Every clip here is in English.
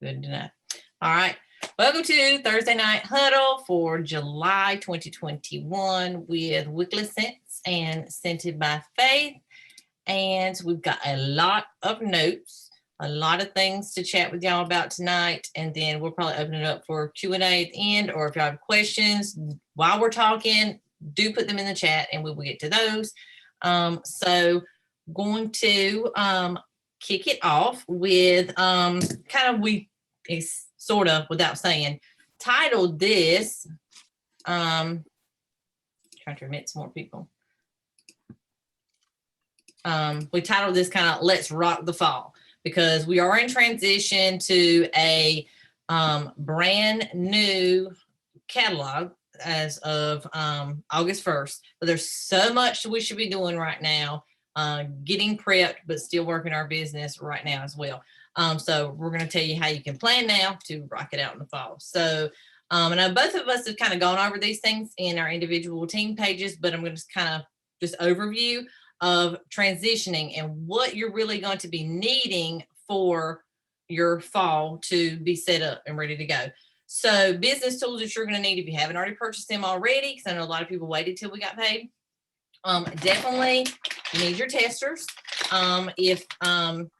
Good to know. All right. Welcome to Thursday Night Huddle for July 2021 with Wickless Scents and Scented by Faith. And we've got a lot of notes, a lot of things to chat with y'all about tonight. And then we'll probably open it up for Q&A at the end, or if y'all have questions while we're talking, do put them in the chat and we will get to those. So going to kick it off with sort of without saying, titled this, trying to admit some more people. We titled this kind of Let's Rock the Fall, because we are in transition to a brand new catalog as of August 1st. But there's so much we should be doing right now, getting prepped, but still working our business right now as well. So we're going to tell you how you can plan now to rock it out in the fall. So I know both of us have kind of gone over these things in our individual team pages, but I'm going to just overview of transitioning and what you're really going to be needing for your fall to be set up and ready to go. So business tools that you're going to need if you haven't already purchased them already, because I know a lot of people waited till we got paid. Definitely you need your testers. If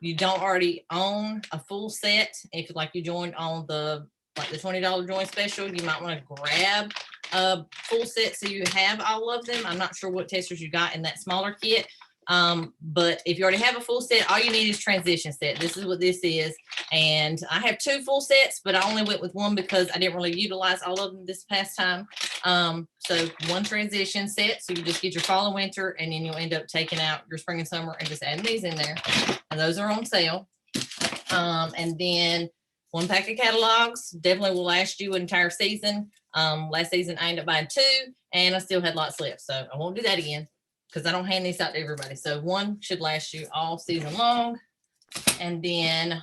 you don't already own a full set, if like you joined on the $20 join special, you might want to grab a full set so you have all of them. I'm not sure what testers you got in that smaller kit. But if you already have a full set, all you need is transition set. This is what this is. And I have 2 full sets, but I only went with 1 because I didn't really utilize all of them this past time. So 1 transition set. So you just get your fall and winter, and then you'll end up taking out your spring and summer and just adding these in there. And those are on sale. And then 1 pack of catalogs definitely will last you an entire season. Last season I ended up buying 2 and I still had lots left. So I won't do that again, because I don't hand these out to everybody. So 1 should last you all season long. And then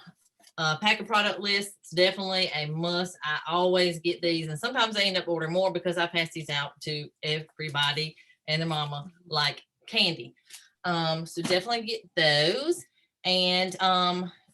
pack of product lists, definitely a must. I always get these, and sometimes I end up ordering more because I pass these out to everybody and their mama like candy. So definitely get those. And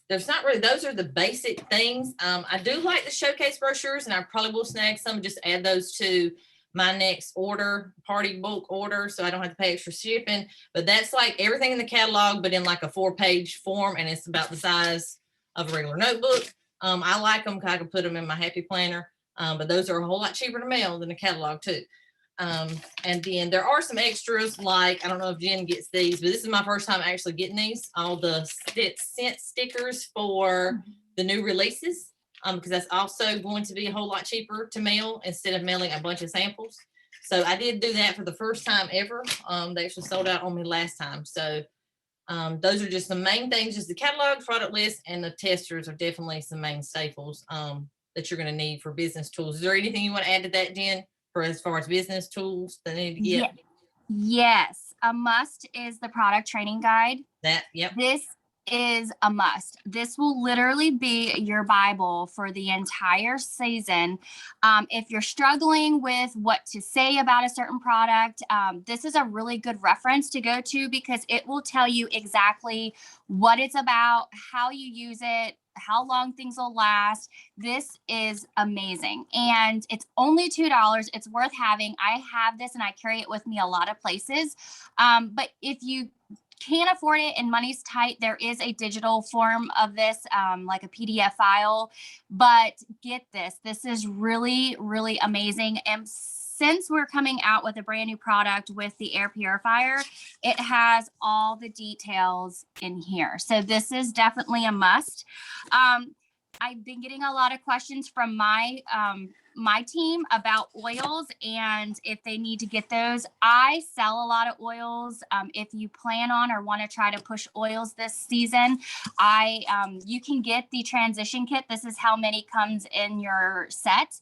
there's not really, those are the basic things. I do like the showcase brochures, and I probably will snag some, just add those to my next order, party bulk order, so I don't have to pay extra shipping. But that's like everything in the catalog, but in like a 4-page form, and it's about the size of a regular notebook. I like them because I can put them in my happy planner, but those are a whole lot cheaper to mail than a catalog too. And then there are some extras, like, I don't know if Jen gets these, but this is my first time actually getting these, all the scent stickers for the new releases. Because that's also going to be a whole lot cheaper to mail instead of mailing a bunch of samples. So I did do that for the first time ever. They actually sold out on me last time. So those are just the main things, just the catalog, product list, and the testers are definitely some main staples that you're going to need for business tools. Is there anything you want to add to that, Jen, for as far as business tools that need to get? Yes. A must is the product training guide. Yep. This is a must. This will literally be your Bible for the entire season. If you're struggling with what to say about a certain product, this is a really good reference to go to, because it will tell you exactly what it's about, how you use it, how long things will last. This is amazing. And it's only $2. It's worth having. I have this and I carry it with me a lot of places. But if you can't afford it and money's tight, there is a digital form of this, like a PDF file. But get this. This is really, really amazing. And since we're coming out with a brand new product with the air purifier, it has all the details in here. So this is definitely a must. I've been getting a lot of questions from my team about oils and if they need to get those. I sell a lot of oils. If you plan on or want to try to push oils this season, you can get the transition kit. This is how many comes in your set.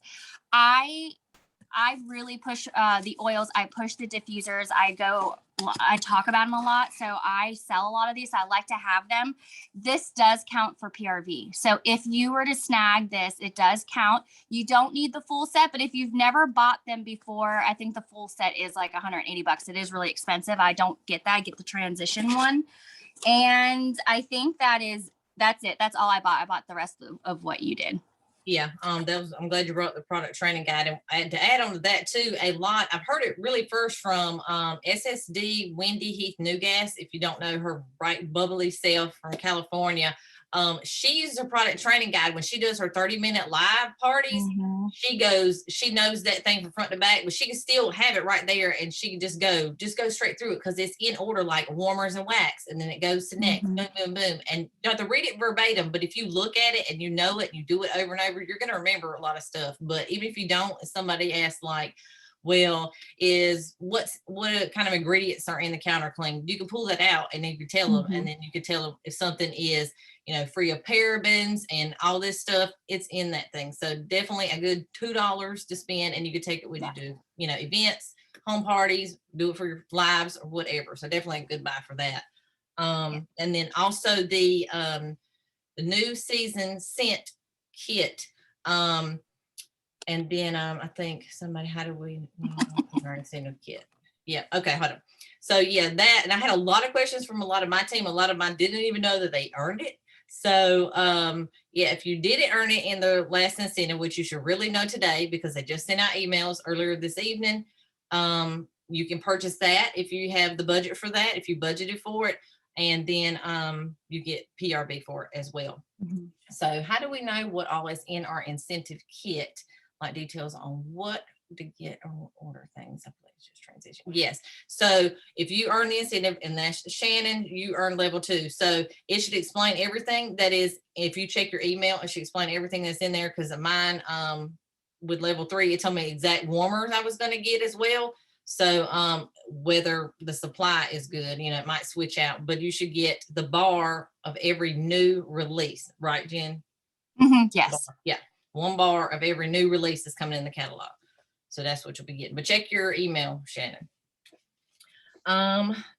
I really push the oils. I push the diffusers. I talk about them a lot. So I sell a lot of these. I like to have them. This does count for PRV. So if you were to snag this, it does count. You don't need the full set, but if you've never bought them before, I think the full set is like $180. It is really expensive. I don't get that. I get the transition one. And I think that is that's it. That's all I bought. I bought the rest of what you did. Yeah, I'm glad you brought the product training guide. And to add on to that too, I've heard it really first from SSD Wendy Heath Newgas. If you don't know her bright, bubbly self from California, she uses her product training guide when she does her 30-minute live parties. Mm-hmm. She knows that thing from front to back, but she can still have it right there, and she can just go straight through it because it's in order, like warmers and wax, and then it goes to next, boom, boom, boom. And you don't have to read it verbatim, but if you look at it and you know it and you do it over and over, you're going to remember a lot of stuff. But even if you don't, if somebody asks like, well, what kind of ingredients are in the counter clean, you can pull that out and then you can tell them, and then you can tell them if something is, free of parabens and all this stuff, it's in that thing. So definitely a good $2 to spend, and you could take it with you to, events, home parties, do it for your lives or whatever. So definitely a good buy for that. And then also the new season scent kit. And then I think somebody, how do we scent kit? Yeah. Okay. Hold on. So yeah, that, and I had a lot of questions from a lot of my team. A lot of mine didn't even know that they earned it. So yeah, if you didn't earn it in the last incentive, which you should really know today because they just sent out emails earlier this evening, you can purchase that if you have the budget for that, if you budgeted for it, and then you get PRB for it as well. So how do we know what all is in our incentive kit? Like details on what to get or order things. I believe it's just transition. Yes. So if you earn the incentive, and that's Shannon, you earn level 2. So it should explain everything that is, if you check your email, it should explain everything that's in there. Because of mine, with level 3, it told me exact warmers I was going to get as well. So whether the supply is good, it might switch out, but you should get the bar of every new release, right, Jen? Yes. Yeah. 1 bar of every new release is coming in the catalog. So that's what you'll be getting. But check your email, Shannon.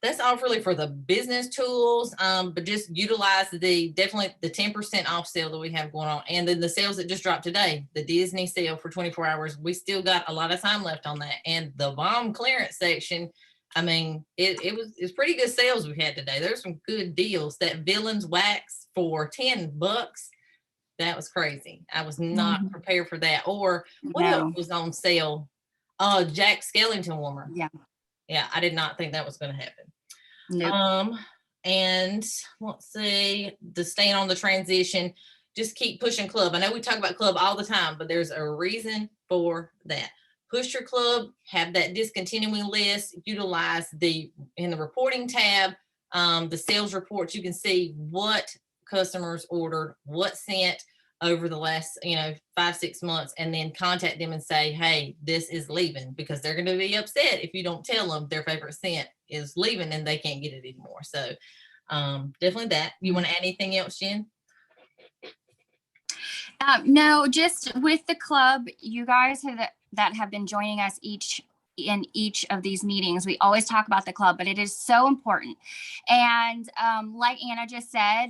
That's all really for the business tools. But just utilize definitely the 10% off sale that we have going on. And then the sales that just dropped today, the Disney sale for 24 hours. We still got a lot of time left on that. And the bomb clearance section, I mean, it's pretty good sales we had today. There's some good deals. That Villains wax for $10. That was crazy. I was not prepared for that. Or what else was on sale? Jack Skellington warmer. Yeah, I did not think that was going to happen. Nope. And let's see, the staying on the transition, just keep pushing club. I know we talk about club all the time, but there's a reason for that. Push your club, have that discontinuing list, utilize in the reporting tab, the sales reports, you can see what customers ordered, what sent over the last 5-6 months, and then contact them and say, hey, this is leaving, because they're going to be upset if you don't tell them their favorite scent is leaving and they can't get it anymore. So definitely that. You want to add anything else, Jen? No, just with the club, you guys that have been joining us in each of these meetings, we always talk about the club, but it is so important. And like Anna just said,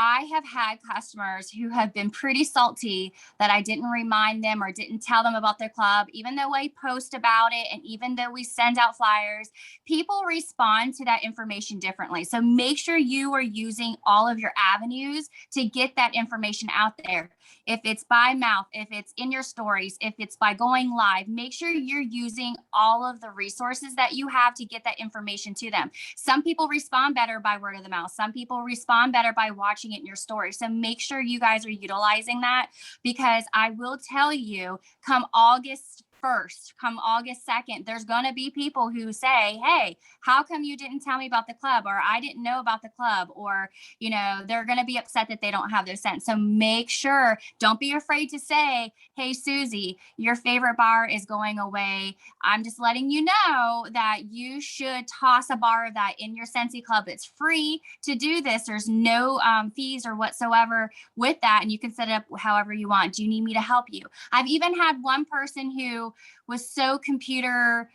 I have had customers who have been pretty salty that I didn't remind them or didn't tell them about their club, even though I post about it and even though we send out flyers. People respond to that information differently. So make sure you are using all of your avenues to get that information out there. If it's by mouth, if it's in your stories, if it's by going live, make sure you're using all of the resources that you have to get that information to them. Some people respond better by word of the mouth. Some people respond better by watching it in your story. So make sure you guys are utilizing that, because I will tell you, come August 1st, come August 2nd, there's going to be people who say, hey, how come you didn't tell me about the club? Or I didn't know about the club. Or, they're going to be upset that they don't have their scent. So make sure, don't be afraid to say, hey, Susie, your favorite bar is going away. I'm just letting you know that you should toss a bar of that in your Scentsy Club. It's free to do this. There's no fees or whatsoever with that. And you can set it up however you want. Do you need me to help you? I've even had one person who was so computer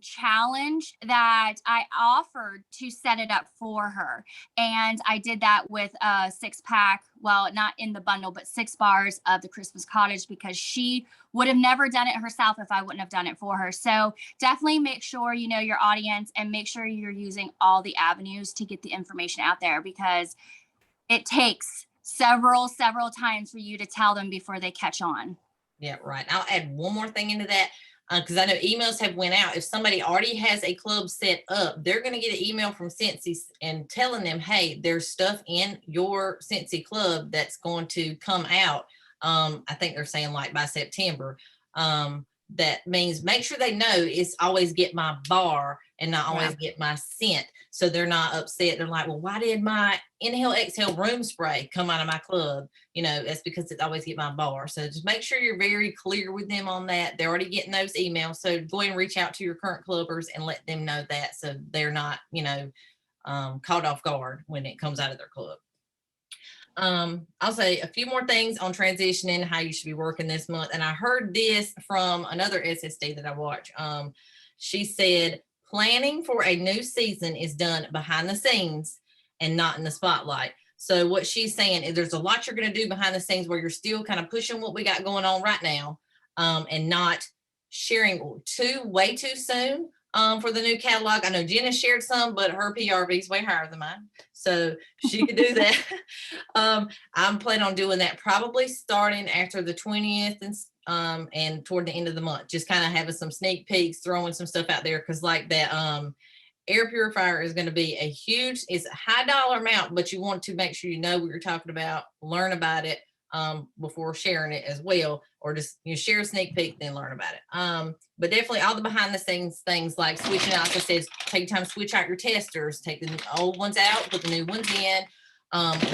challenged that I offered to set it up for her. And I did that with a 6-pack, well, not in the bundle, but 6 bars of the Christmas Cottage, because she would have never done it herself if I wouldn't have done it for her. So definitely make sure you know your audience and make sure you're using all the avenues to get the information out there, because it takes several times for you to tell them before they catch on. Yeah, right. I'll add one more thing into that, because I know emails have went out. If somebody already has a club set up, they're going to get an email from Cincy and telling them, hey, there's stuff in your Cincy club that's going to come out. I think they're saying like by September. That means make sure they know it's always get my bar and not always get my scent. So they're not upset. They're like, well, why did my Inhale Exhale room spray come out of my club? You know, that's because it's always get my bar. So just make sure you're very clear with them on that. They're already getting those emails. So go ahead and reach out to your current clubbers and let them know that, so they're not, you know, caught off guard when it comes out of their club. I'll say a few more things on transitioning, how you should be working this month. And I heard this from another SSD that I watch. She said, planning for a new season is done behind the scenes and not in the spotlight. So what she's saying is there's a lot you're going to do behind the scenes where you're still kind of pushing what we got going on right now, and not sharing way too soon. For the new catalog. I know Jenna shared some, but her PRV is way higher than mine, so she could do that. I'm planning on doing that probably starting after the 20th and toward the end of the month, just kind of having some sneak peeks, throwing some stuff out there, because like that air purifier is going to be a huge, it's a high dollar amount, but you want to make sure you know what you're talking about, learn about it before sharing it as well, or just share a sneak peek, then learn about it. But definitely all the behind the scenes things like switching out, like I said, take time to switch out your testers, take the old ones out, put the new ones in,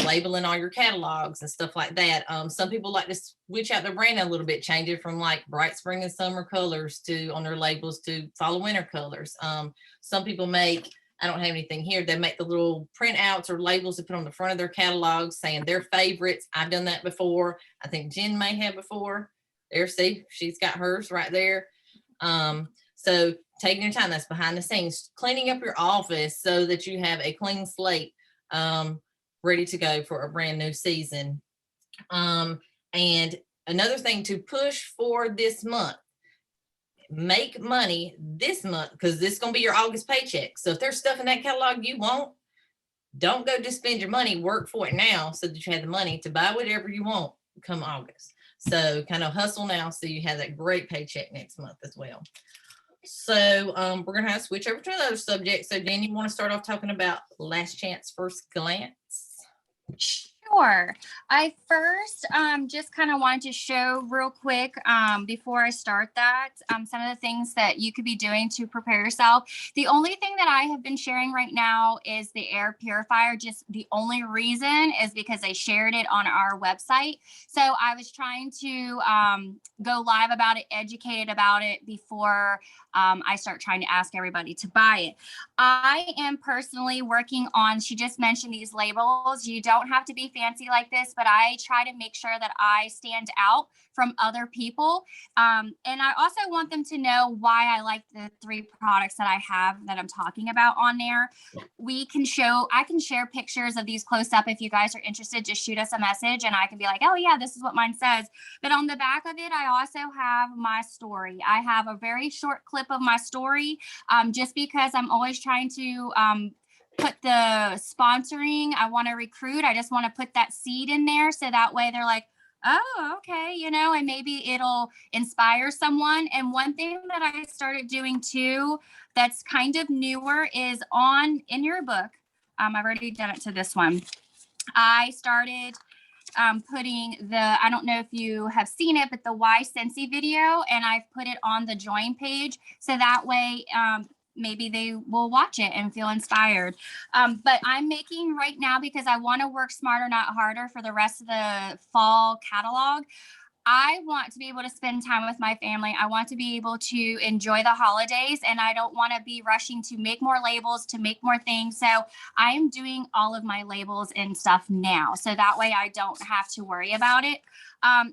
labeling all your catalogs and stuff like that. Some people like to switch out their brand a little bit, change it from like bright spring and summer colors to on their labels to fall winter colors. Some people make, I don't have anything here, they make the little printouts or labels to put on the front of their catalogs saying their favorites. I've done that before. I think Jen may have before. There, see, she's got hers right there. So taking your time, that's behind the scenes, cleaning up your office so that you have a clean slate, ready to go for a brand new season. And another thing to push for this month, make money this month, because this is going to be your August paycheck. So if there's stuff in that catalog you want, don't go just spend your money, work for it now so that you have the money to buy whatever you want come August. So kind of hustle now so you have that great paycheck next month as well. So we're going to have to switch over to another subject. So Jen, you want to start off talking about Last Chance First Glance? Sure. I first just kind of wanted to show real quick before I start that some of the things that you could be doing to prepare yourself. The only thing that I have been sharing right now is the air purifier. Just the only reason is because I shared it on our website. So I was trying to go live about it, educated about it before I start trying to ask everybody to buy it. I am personally working on, she just mentioned these labels. You don't have to be fancy like this, but I try to make sure that I stand out from other people. And I also want them to know why I like the 3 products that I have that I'm talking about on there. I can share pictures of these close up. If you guys are interested, just shoot us a message and I can be like, oh yeah, this is what mine says. But on the back of it, I also have my story. I have a very short clip of my story, just because I'm always trying to put the sponsoring. I want to recruit. I just want to put that seed in there. So that way they're like, oh, okay, and maybe it'll inspire someone. And one thing that I started doing too, that's kind of newer, is in your book. I've already done it to this one. I started putting I don't know if you have seen it, but the Why Scentsy video, and I've put it on the join page. So that way, maybe they will watch it and feel inspired. But I'm making right now, because I want to work smarter, not harder for the rest of the fall catalog. I want to be able to spend time with my family. I want to be able to enjoy the holidays, and I don't want to be rushing to make more labels, to make more things. So I am doing all of my labels and stuff now. So that way I don't have to worry about it.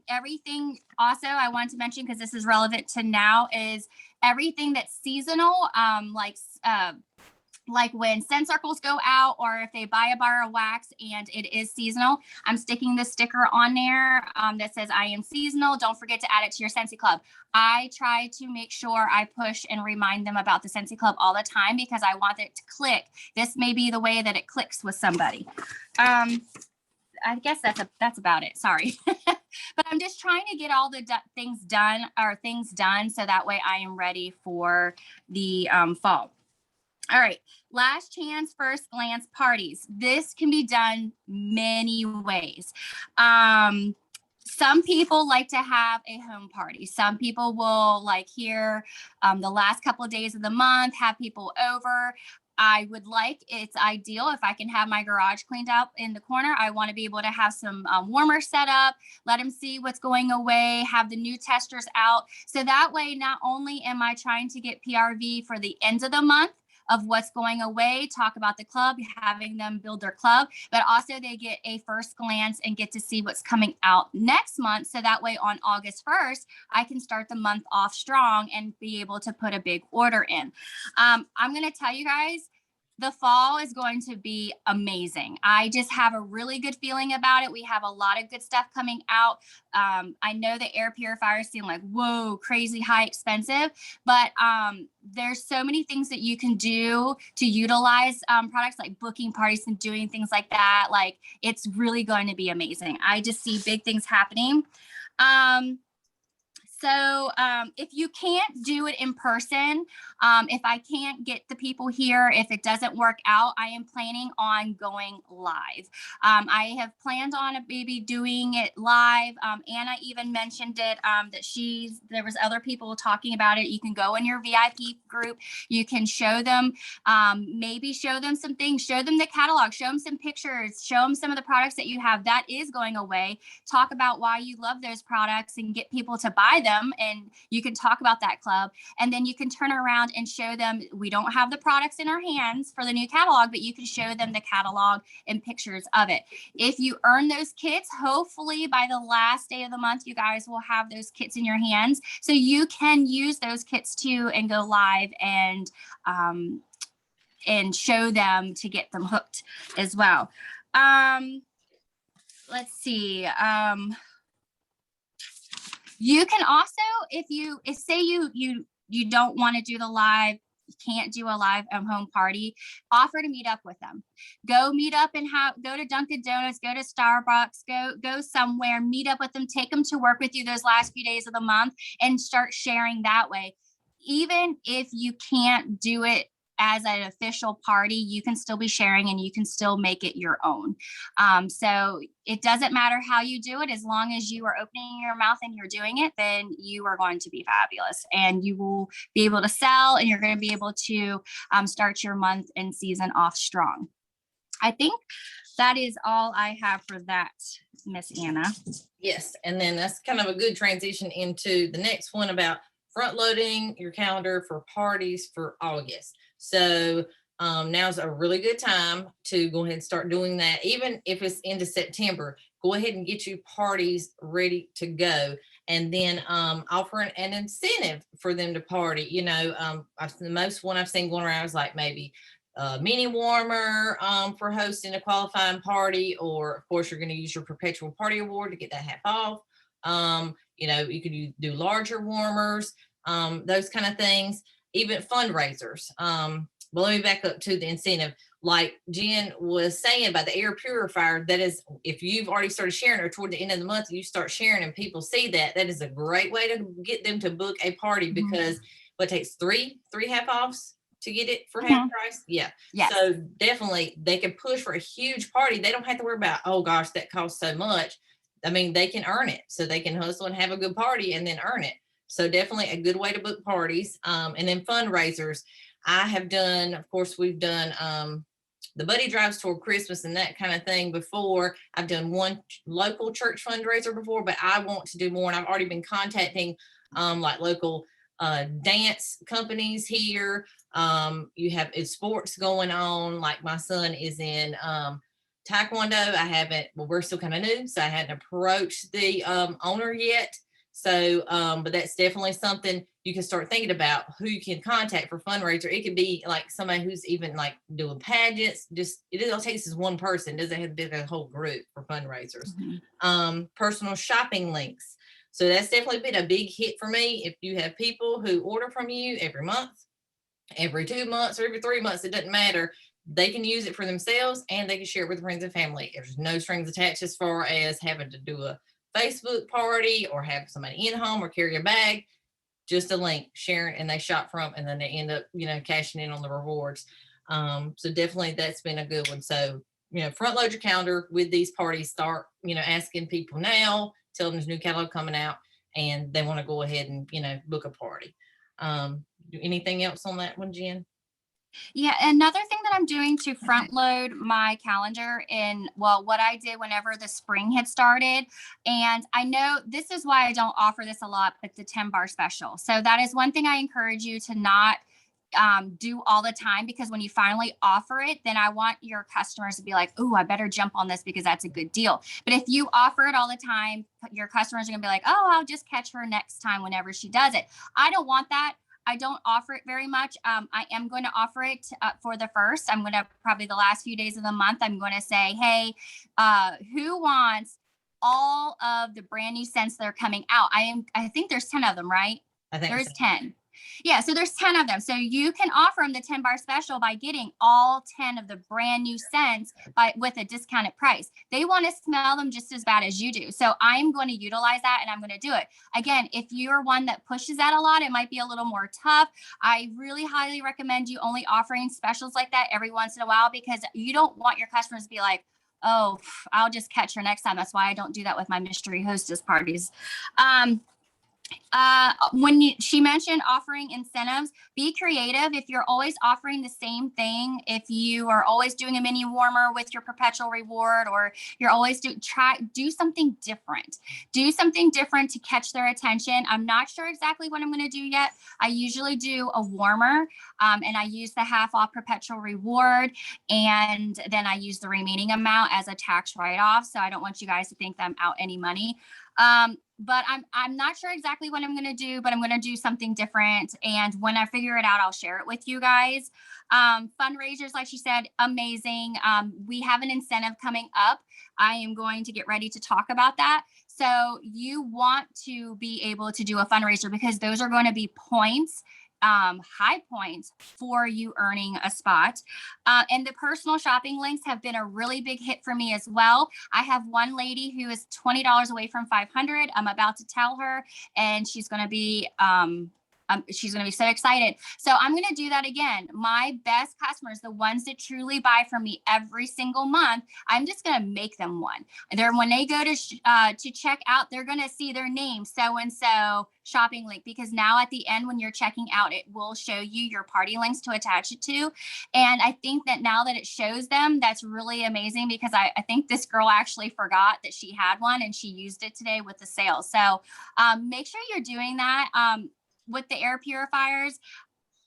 Everything also I want to mention, because this is relevant to now, is everything that's seasonal, like when scent circles go out, or if they buy a bar of wax and it is seasonal, I'm sticking the sticker on there that says I am seasonal. Don't forget to add it to your Scentsy Club. I try to make sure I push and remind them about the Scentsy Club all the time, because I want it to click. This may be the way that it clicks with somebody. I guess that's about it. Sorry. But I'm just trying to get all the things done so that way I am ready for the fall. All right. Last chance, first glance parties. This can be done many ways. Some people like to have a home party. Some people will like here the last couple of days of the month, have people over. It's ideal if I can have my garage cleaned up in the corner. I want to be able to have some warmers set up, let them see what's going away, have the new testers out. So that way, not only am I trying to get PRV for the end of the month of what's going away, talk about the club, having them build their club, but also they get a first glance and get to see what's coming out next month. So that way on August 1st, I can start the month off strong and be able to put a big order in. I'm going to tell you guys, the fall is going to be amazing. I just have a really good feeling about it. We have a lot of good stuff coming out. I know the air purifiers seem like, whoa, crazy high expensive, but there's so many things that you can do to utilize products like booking parties and doing things like that. Like, it's really going to be amazing. I just see big things happening. So if you can't do it in person, if I can't get the people here, if it doesn't work out, I am planning on going live. I have planned on maybe doing it live. Anna even mentioned it, that there was other people talking about it. You can go in your VIP group. You can show them, maybe show them some things, show them the catalog, show them some pictures, show them some of the products that you have that is going away. Talk about why you love those products and get people to buy them. And you can talk about that club, and then you can turn around and show them, we don't have the products in our hands for the new catalog, but you can show them the catalog and pictures of it. If you earn those kits, hopefully by the last day of the month, you guys will have those kits in your hands. So you can use those kits too and go live and show them to get them hooked as well. Let's see. You can also, if say you don't want to do the live, you can't do a live home party, offer to meet up with them. Go meet up and go to Dunkin' Donuts, go to Starbucks, go somewhere, meet up with them, take them to work with you those last few days of the month and start sharing that way. Even if you can't do it as an official party, you can still be sharing and you can still make it your own. So it doesn't matter how you do it, as long as you are opening your mouth and you're doing it, then you are going to be fabulous and you will be able to sell and you're going to be able to start your month and season off strong. I think that is all I have for that, Miss Anna. Yes, and then that's kind of a good transition into the next one about front loading your calendar for parties for August. So now's a really good time to go ahead and start doing that. Even if it's into September, go ahead and get your parties ready to go, and then offer an incentive for them to party. You know, the most one I've seen going around is like maybe a mini warmer for hosting a qualifying party, or of course you're going to use your perpetual party award to get that half off. You know, you could do larger warmers, those kind of things, even fundraisers. But let me back up to the incentive. Like Jen was saying about the air purifier, that is, if you've already started sharing or toward the end of the month, you start sharing and people see that, that is a great way to get them to book a party, because what takes three half offs to get it for half price. Yeah. Yes. So definitely they can push for a huge party. They don't have to worry about, oh gosh, that costs so much. I mean, they can earn it. So they can hustle and have a good party and then earn it. So definitely a good way to book parties. And then fundraisers. I have done, of course, we've done the buddy drives toward Christmas and that kind of thing before. I've done one local church fundraiser before, but I want to do more. And I've already been contacting like local dance companies here. You have sports going on. Like my son is in Taekwondo. We're still kind of new, so I hadn't approached the owner yet. So, but that's definitely something you can start thinking about, who you can contact for fundraiser. It could be like somebody who's even like doing pageants. Just, it all takes is one person. It doesn't have to be a whole group for fundraisers. Personal shopping links. So that's definitely been a big hit for me. If you have people who order from you every month, every 2 months, or every 3 months, it doesn't matter. they can use it for themselves and they can share it with friends and family. There's no strings attached as far as having to do a Facebook party or have somebody in home or carry a bag. Just a link, sharing, and they shop from, and then they end up, cashing in on the rewards. So definitely that's been a good one. So, front load your calendar with these parties. Start, asking people now, tell them there's new catalog coming out and they want to go ahead and, book a party. Anything else on that one, Jen? Yeah, another thing that I'm doing to front load my calendar what I did whenever the spring had started, and I know this is why I don't offer this a lot, but the 10 bar special. So that is one thing I encourage you to not do all the time, because when you finally offer it, then I want your customers to be like, oh, I better jump on this because that's a good deal. But if you offer it all the time, your customers are gonna be like, oh, I'll just catch her next time whenever she does it. I don't want that. I don't offer it very much. I am going to offer it for the first. I'm going to probably the last few days of the month. I'm going to say, hey, who wants all of the brand new scents that are coming out? I think there's 10 of them, right? I think there's so. 10. Yeah, so there's 10 of them. So you can offer them the 10 bar special by getting all 10 of the brand new scents with a discounted price. They want to smell them just as bad as you do. So I'm going to utilize that and I'm going to do it. Again, if you're one that pushes that a lot, it might be a little more tough. I really highly recommend you only offering specials like that every once in a while, because you don't want your customers to be like, oh, I'll just catch her next time. That's why I don't do that with my mystery hostess parties. She mentioned offering incentives, be creative. If you're always offering the same thing, if you are always doing a mini warmer with your perpetual reward, or you're always do something different. Do something different to catch their attention. I'm not sure exactly what I'm going to do yet. I usually do a warmer, and I use the half off perpetual reward, and then I use the remaining amount as a tax write-off. So I don't want you guys to think that I'm out any money. But I'm not sure exactly what I'm going to do, but I'm going to do something different. And when I figure it out, I'll share it with you guys. Fundraisers, like she said, amazing. We have an incentive coming up. I am going to get ready to talk about that. So you want to be able to do a fundraiser, because those are going to be points, high points for you earning a spot. And the personal shopping links have been a really big hit for me as well. I have one lady who is $20 away from 500. I'm about to tell her, and she's going to be so excited. So I'm going to do that again. My best customers, the ones that truly buy from me every single month, I'm just going to make them one. When they go to check out, they're going to see their name, so-and-so shopping link, because now at the end, when you're checking out, it will show you your party links to attach it to. And I think that now that it shows them, that's really amazing, because I think this girl actually forgot that she had one and she used it today with the sale. So make sure you're doing that. With the air purifiers,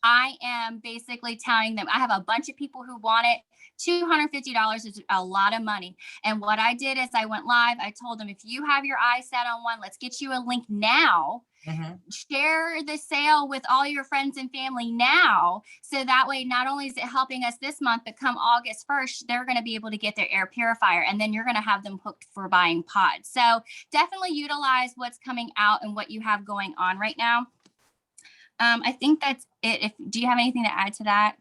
I am basically telling them, I have a bunch of people who want it. $250 is a lot of money. And what I did is I went live. I told them, if you have your eye set on one, let's get you a link now. Mm-hmm. Share the sale with all your friends and family now. So that way, not only is it helping us this month, but come August 1st, they're going to be able to get their air purifier, and then you're going to have them hooked for buying pods. So definitely utilize what's coming out and what you have going on right now. I think that's it. Do you have anything to add to that?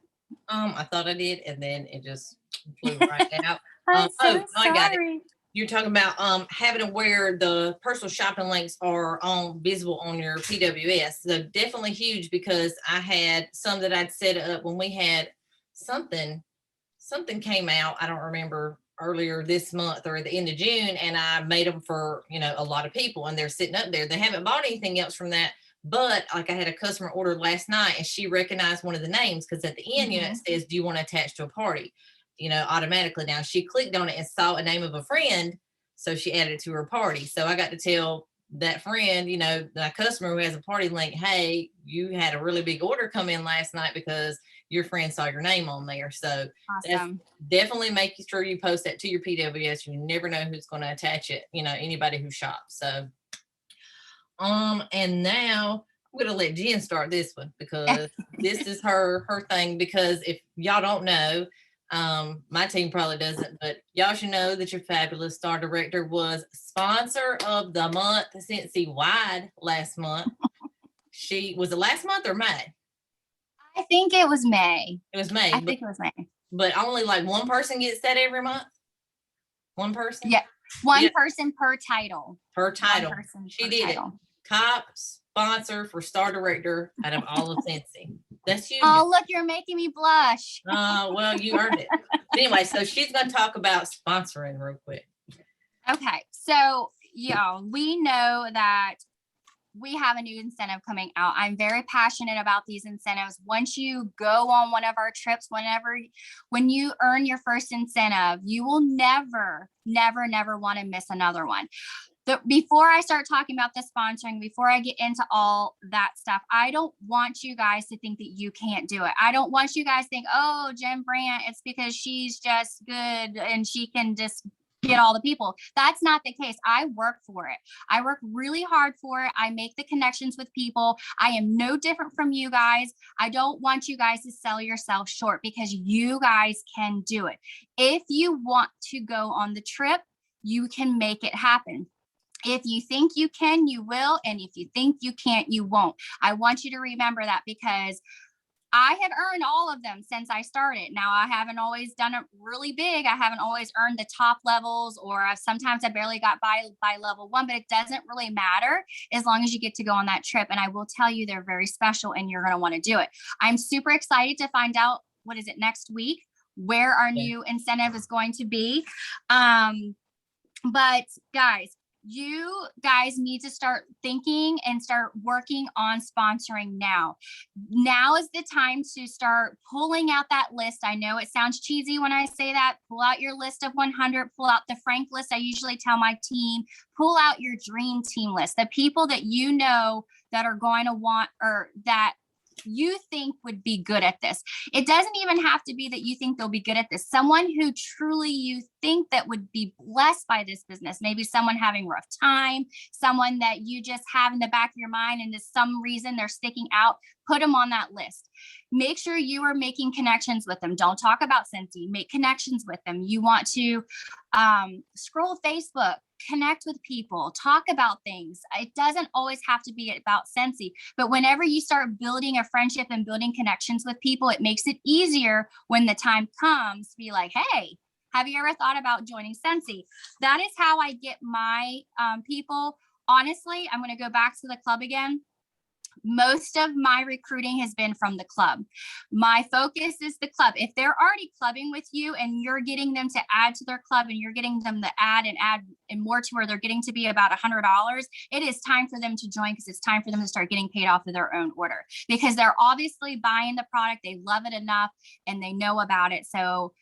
I thought I did, and then it just flew right out. I'm so I got it. sorry. You're talking about having to where the personal shopping links are visible on your PWS. So definitely huge, because I had some that I'd set up when we had something came out. I don't remember, earlier this month or at the end of June, and I made them for a lot of people, and they're sitting up there. They haven't bought anything else from that. But like, I had a customer order last night, and she recognized one of the names, because at the end, Mm-hmm. it says, do you want to attach to a party? Automatically. Now she clicked on it and saw a name of a friend, so she added it to her party. So I got to tell that friend, the customer who has a party link, hey, you had a really big order come in last night because your friend saw your name on there. So Awesome. Definitely make sure you post that to your PWS. You never know who's going to attach it, anybody who shops. So and now I'm going to let Jen start this one, because this is her thing. Because if y'all don't know, my team probably doesn't, but y'all should know that your fabulous star director was sponsor of the month Cincy wide last month. Was it last month or May? I think it was May. It was May. I think it was May. but only like one person gets that every month. One person. Yeah, one Yeah. person per title. Per title. One person She per did title. it. Top sponsor for Star Director out of all of Cincy. That's huge. Oh, look, you're making me blush. Well, you earned it. But anyway, so she's going to talk about sponsoring real quick. Okay, so we know that we have a new incentive coming out. I'm very passionate about these incentives. Once you go on one of our trips, when you earn your first incentive, you will never want to miss another one. Before I start talking about the sponsoring, before I get into all that stuff, I don't want you guys to think that you can't do it. I don't want you guys to think, oh, Jen Brant, it's because she's just good and she can just get all the people. That's not the case. I work for it. I work really hard for it. I make the connections with people. I am no different from you guys. I don't want you guys to sell yourself short because you guys can do it. If you want to go on the trip, you can make it happen. If you think you can, you will. And if you think you can't, you won't. I want you to remember that because I have earned all of them since I started. Now, I haven't always done it really big. I haven't always earned the top levels, or sometimes I barely got by level 1, but it doesn't really matter as long as you get to go on that trip. And I will tell you, they're very special and you're going to want to do it. I'm super excited to find out, what is it, next week, where our new incentive is going to be. But guys, you guys need to start thinking and start working on sponsoring now. Now is the time to start pulling out that list. I know it sounds cheesy when I say that. Pull out your list of 100, pull out the Frank list. I usually tell my team, pull out your dream team list, the people that you know that are going to want, or that you think would be good at this. It doesn't even have to be that you think they'll be good at this. Someone who truly you think that would be blessed by this business, maybe someone having a rough time, someone that you just have in the back of your mind and for some reason they're sticking out, put them on that list. Make sure you are making connections with them. Don't talk about Cincy, make connections with them. You want to scroll Facebook, connect with people, talk about things. It doesn't always have to be about Cincy, but whenever you start building a friendship and building connections with people, it makes it easier when the time comes to be like, hey, have you ever thought about joining Cincy? That is how I get my people. Honestly, I'm going to go back to the club again. Most of my recruiting has been from the club. My focus is the club. If they're already clubbing with you and you're getting them to add to their club and you're getting them to add and more to where they're getting to be about $100, it is time for them to join because it's time for them to start getting paid off of their own order because they're obviously buying the product. They love it enough and they know about it. So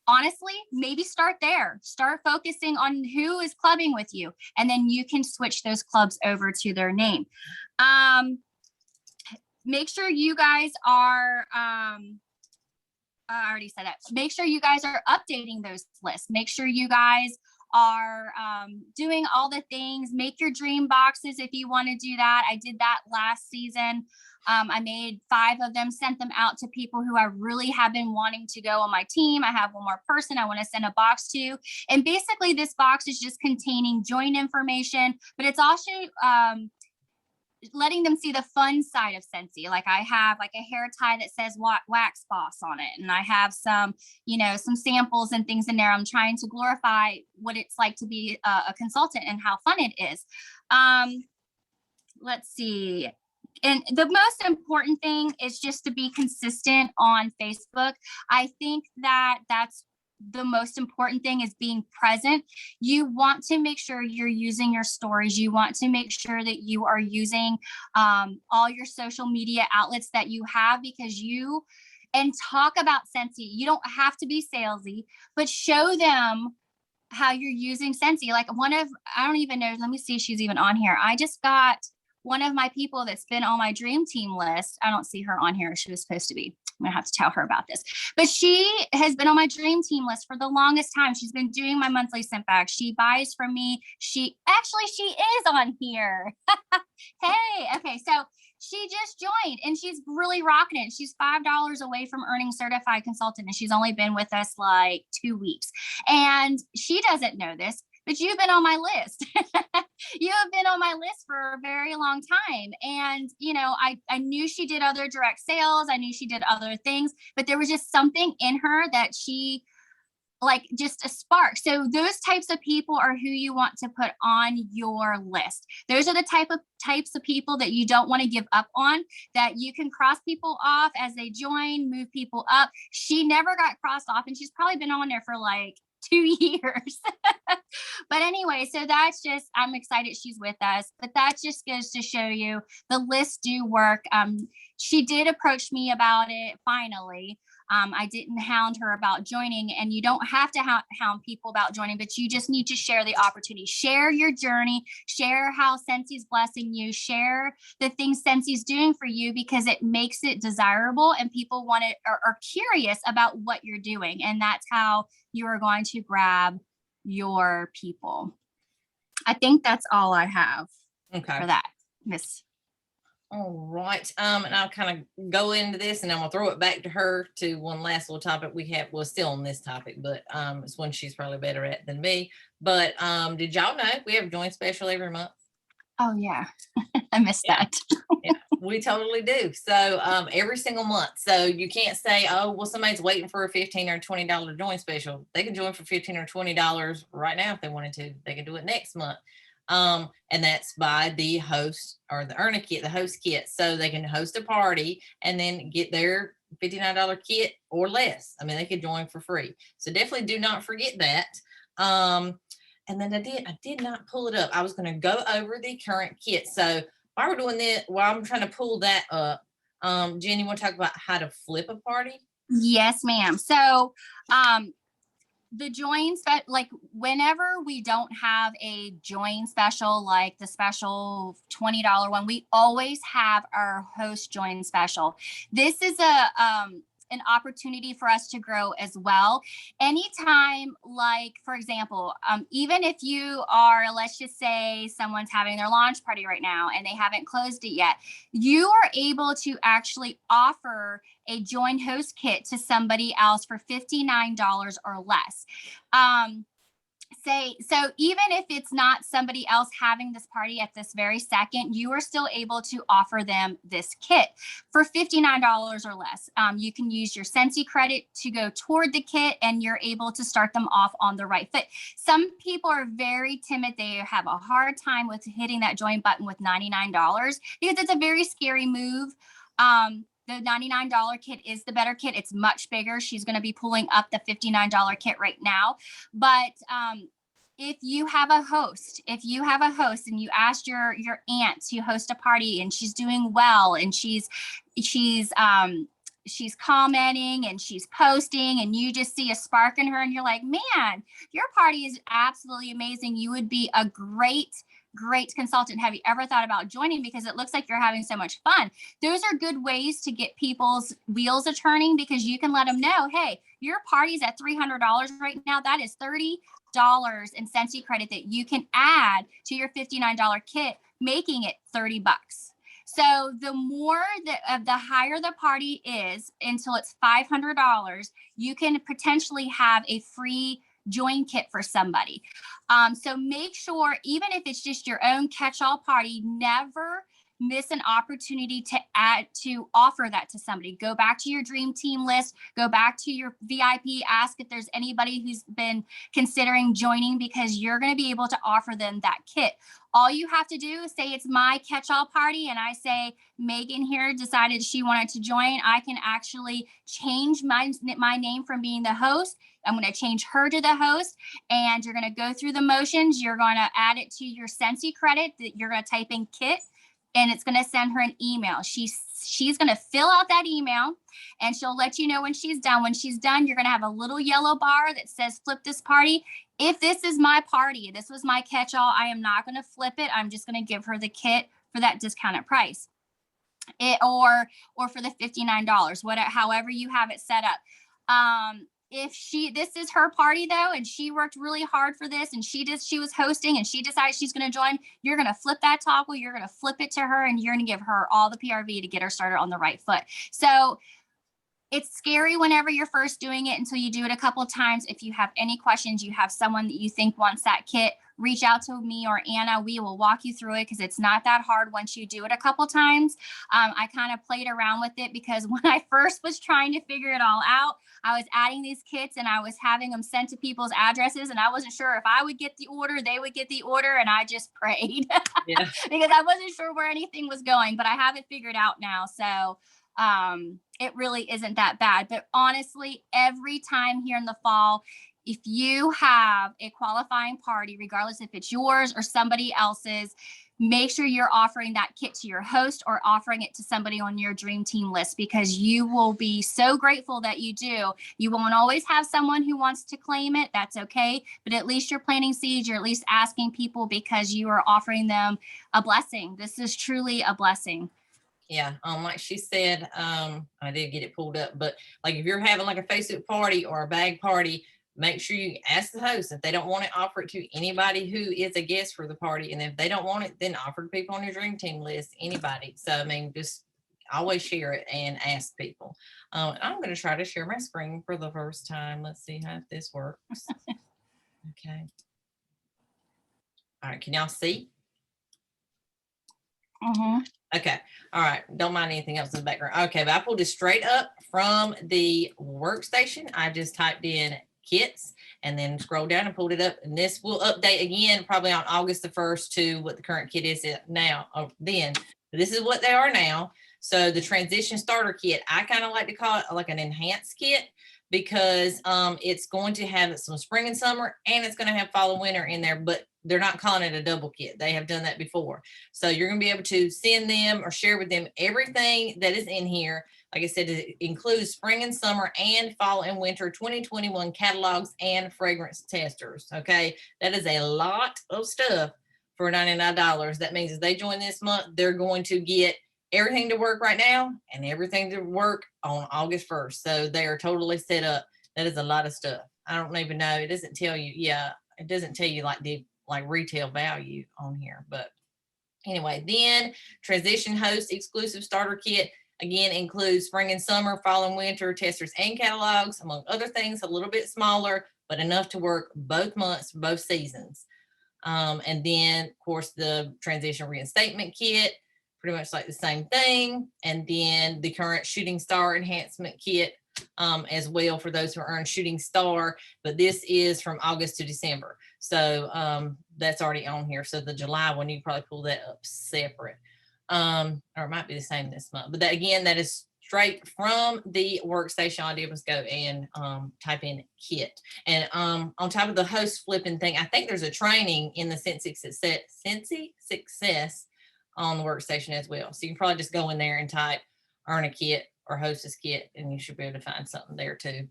honestly, maybe start there. Start focusing on who is clubbing with you, and then you can switch those clubs over to their name. Make sure you guys are, I already said that. Make sure you guys are updating those lists. Make sure you guys are doing all the things. Make your dream boxes if you want to do that. I did that last season. I made 5 of them, sent them out to people who I really have been wanting to go on my team. I have one more person I want to send a box to. And basically this box is just containing join information, but it's also letting them see the fun side of Cincy. Like I have like a hair tie that says Wax Boss on it. And I have some, some samples and things in there. I'm trying to glorify what it's like to be a consultant and how fun it is. Let's see. And the most important thing is just to be consistent on Facebook. I think that that's the most important thing, is being present. You want to make sure you're using your stories. You want to make sure that you are using all your social media outlets that you have, because and talk about Cincy. You don't have to be salesy, but show them how you're using Cincy. Like I don't even know, let me see if she's even on here. I just got one of my people that's been on my dream team list. I don't see her on here. She was supposed to be. I'm gonna have to tell her about this, but she has been on my dream team list for the longest time. She's been doing my monthly scent bag. She buys from me. She is on here. Hey, okay. So she just joined and she's really rocking it. She's $5 away from earning certified consultant. And she's only been with us like 2 weeks. And she doesn't know this, but you've been on my list. you have been on my list for a very long time. And, I knew she did other direct sales. I knew she did other things, but there was just something in her that she, like, just a spark. So those types of people are who you want to put on your list. Those are the types of people that you don't want to give up on, that you can cross people off as they join, move people up. She never got crossed off, and she's probably been on there for like 2 years. But anyway, so that's just, I'm excited she's with us, but that just goes to show you the lists do work. She did approach me about it finally. I didn't hound her about joining, and you don't have to hound people about joining, but you just need to share the opportunity, share your journey, share how Scentssy's blessing you, share the things Scentssy's doing for you, because it makes it desirable and people want it, or are curious about what you're doing. And that's how you are going to grab your people. I think that's all I have for that, Miss. All right. And I'll kind of go into this, and I'm gonna throw it back to her to one last little topic we have. Well, still on this topic, but it's one she's probably better at than me. But did y'all know we have a joint special every month? Oh yeah. I missed that. Yeah, we totally do. So every single month. So you can't say, oh, well, somebody's waiting for a $15 or $20 join special. They can join for $15 or $20 right now if they wanted to. They can do it next month. And that's by the host or the earn a kit, the host kit. So they can host a party and then get their $59 kit or less. I mean, they could join for free. So definitely do not forget that. And then I did not pull it up. I was going to go over the current kit. So while we're doing this, while I'm trying to pull that up, Jen, you want to talk about how to flip a party? Yes, ma'am. So, the joins, like whenever we don't have a join special, like the special $20 one, we always have our host join special. This is an opportunity for us to grow as well. Anytime, like, for example, even if you are, let's just say someone's having their launch party right now and they haven't closed it yet, you are able to actually offer a join host kit to somebody else for $59 or less. So even if it's not somebody else having this party at this very second, you are still able to offer them this kit for $59 or less. You can use your Scentsy credit to go toward the kit, and you're able to start them off on the right foot. Some people are very timid. They have a hard time with hitting that join button with $99 because it's a very scary move. The $99 kit is the better kit. It's much bigger. She's going to be pulling up the $59 kit right now. But if you have a host and you asked your aunt to host a party and she's doing well and she's commenting and she's posting and you just see a spark in her and you're like, man, your party is absolutely amazing. You would be a great consultant. Have you ever thought about joining? Because it looks like you're having so much fun. Those are good ways to get people's wheels a turning, because you can let them know, hey, your party's at $300 right now. That is $30 in Scentsy credit that you can add to your $59 kit, making it $30. So the higher the party is until it's $500, you can potentially have a free join kit for somebody. So make sure, even if it's just your own catch-all party, never miss an opportunity to offer that to somebody. Go back to your dream team list, go back to your VIP, ask if there's anybody who's been considering joining, because you're going to be able to offer them that kit. All you have to do is say it's my catch-all party, and I say Megan here decided she wanted to join. I can actually change my name from being the host. I'm going to change her to the host, and you're going to go through the motions. You're going to add it to your Scentsy credit that you're going to type in kit, and it's going to send her an email. She's going to fill out that email, and she'll let you know when she's done. When she's done, you're going to have a little yellow bar that says flip this party. If this is my party, this was my catch-all, I am not going to flip it. I'm just going to give her the kit for that discounted price, or for the $59, however you have it set up. If this is her party though, and she worked really hard for this, and she was hosting and she decided she's going to join, you're going to flip that toggle, you're going to flip it to her, and you're going to give her all the PRV to get her started on the right foot. So it's scary whenever you're first doing it until you do it a couple of times. If you have any questions, you have someone that you think wants that kit, reach out to me or Anna. We will walk you through it because it's not that hard once you do it a couple times. I kind of played around with it because when I first was trying to figure it all out, I was adding these kits and I was having them sent to people's addresses, and I wasn't sure if I would get the order, they would get the order, and I just prayed Yeah. because I wasn't sure where anything was going, but I have it figured out now. So it really isn't that bad. But honestly, every time here in the fall, if you have a qualifying party, regardless if it's yours or somebody else's, make sure you're offering that kit to your host or offering it to somebody on your dream team list, because you will be so grateful that you do. You won't always have someone who wants to claim it. That's okay. But at least you're planting seeds. You're at least asking people because you are offering them a blessing. This is truly a blessing. Yeah. Like she said, I did get it pulled up, but like if you're having like a Facebook party or a bag party, make sure you ask the host. If they don't want it, offer it to anybody who is a guest for the party. And if they don't want it, then offer to people on your dream team list, anybody. So, I mean, just always share it and ask people. I'm going to try to share my screen for the first time. Let's see how this works. Okay. All right. Can y'all see? Mm-hmm. Okay. All right. Don't mind anything else in the background. Okay. But I pulled it straight up from the workstation. I just typed in kits and then scroll down and pulled it up. And this will update again, probably on August the 1st to what the current kit is now. Then this is what they are now. So the transition starter kit, I kind of like to call it like an enhanced kit, because it's going to have some spring and summer, and it's going to have fall and winter in there, but they're not calling it a double kit. They have done that before. So you're going to be able to send them or share with them everything that is in here. Like I said, it includes spring and summer and fall and winter 2021 catalogs and fragrance testers. Okay. That is a lot of stuff for $99. That means if they join this month, they're going to get everything to work right now and everything to work on August 1st. So they are totally set up. That is a lot of stuff. I don't even know. It doesn't tell you. Yeah. It doesn't tell you like the retail value on here, but anyway, then transition host exclusive starter kit again includes spring and summer, fall and winter testers and catalogs, among other things. A little bit smaller, but enough to work both months, both seasons. And then of course the transition reinstatement kit, pretty much like the same thing. And then the current shooting star enhancement kit as well for those who earn shooting star, but this is from August to December. So that's already on here. So the July one, you probably pull that up separate. Or it might be the same this month, but that again, that is straight from the workstation. All I did was go and type in kit. And on top of the host flipping thing, I think there's a training in the Scentsy Success on the workstation as well. So you can probably just go in there and type earn a kit or hostess kit, and you should be able to find something there too.